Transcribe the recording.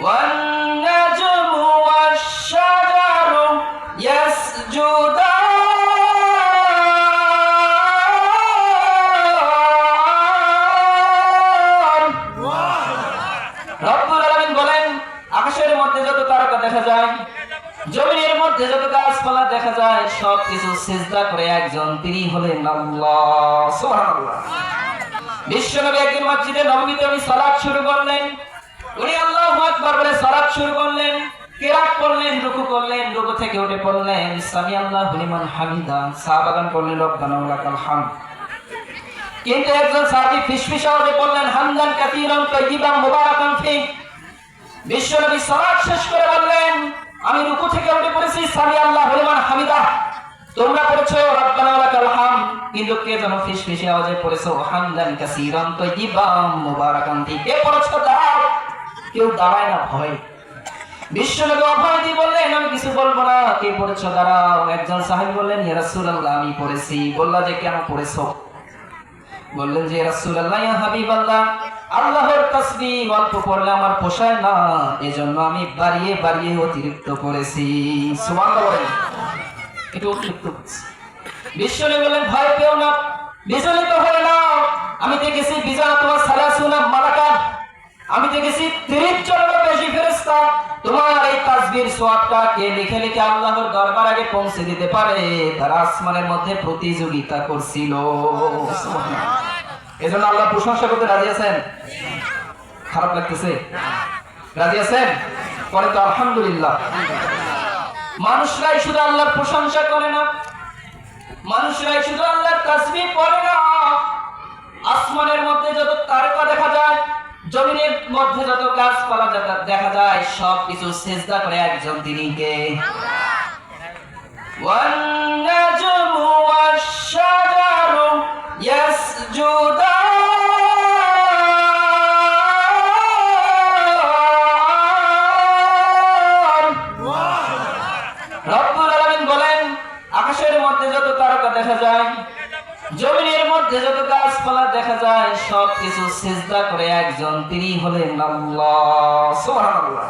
والنجم والشجر يسجدان রব্বুল আলামিন বলেন, আকাশের মধ্যে যত তারকা দেখা যায়, জমিনের মধ্যে যত গাছপালা দেখা যায়, সবকিছু সিজদা করে একজন, তিনি হলেন আল্লাহ। সুবহানাল্লাহ। বিশ্বনবী একদিন মসজিদে নববীতে উনি সালাত শুরু করলেন। উনি আল্লাহু আকবার বলে সালাত শুরু করলেন, কিরাত করলেন, রুকু করলেন, রুকু থেকে উঠে পড়লেন সামি আল্লাহু লিমান হামিদা, সাহাবাগণ পড়লেন রব্বানা ওয়ালাকাল হামদ। কিন্তু একজন সাহাবী ফিসফিস আওয়াজে বললেন হামদান কাসীরান তাইয়িবান মুবারাকান ফি। বিশ্বনবী সালাত শেষ করে বললেন, আমি রুকু থেকে উঠে পড়েছি সামি আল্লাহু লিমান হামিদা, তোমরা পড়েছো রব্বানা ওয়ালাকাল হামদ, কিন্তু কে যেন ফিসফিসে আওয়াজে পড়েছো হামদান কাসীরান তাইয়িবান মুবারাকান ফি। কে পড়েছো দাঁড়াও। কেউ দাঁড়ায় না, ভয়। বিশ্বনবী অভয় দিয়ে বললেন, আমি কিছু বলবো না, কে পড়েছো দাঁড়াও। একজন সাহাবী বললেন, ইয়া রাসূলুল্লাহ আমি পড়েছি। বলল যে কেন পড়েছো? বললেন যে রাসূলুল্লাহ ইয়া হাবিবাল্লাহ, আল্লাহর তাসবিহ অল্প পড়লে আমার পোষায় না, এজন্য আমি বাড়িয়ে বাড়িয়ে অতিরিক্ত পড়েছি। সুবহানাল্লাহ। এটা অতিরিক্ত। বিশ্বনবী বললেন, ভয় পেও না, বিচলিত হয়ে নাও। আমি দেখেছি বিজাতুয়া সালাসুনা মালাকা, আমি দেখেছি 30 জনেরও বেশি ফেরেশতা তোমার এই তাসবিহর সওয়াবটা কে লিখে লিখে আল্লাহর দরবার আগে পৌঁছে দিতে পারে, তারা আসমানের মধ্যে প্রতিযোগিতা করছিল। সুবহানাল্লাহ। এজন্য আল্লাহ প্রশংসা করতে রাজি আছেন? খারাপ লাগতেছে? রাজি আছেন? পরে তো আলহামদুলিল্লাহ। মানুষরাই শুধু আল্লাহর প্রশংসা করে না, মানুষরাই শুধু আল্লাহর তাসবিহ পড়ে না, আসমানের মধ্যে যত তারকা দেখা যায়, জমিনের মধ্যে যত গাছপালা দেখা যায়, সবকিছু সিজদা করে একজন, তিনি কে? ওয়ান-নাজমু ওয়াশ-শাজারু ইয়াসজুদান। রব্বুল আলামিন বলেন, আকাশের মধ্যে যত তারকা দেখা যায়, জমিনের মধ্যে যত গাছপালা দেখা যায়, সবকিছু সিজদা করে একজন, তিনি হলেন আল্লাহ। সুবহানাল্লাহ।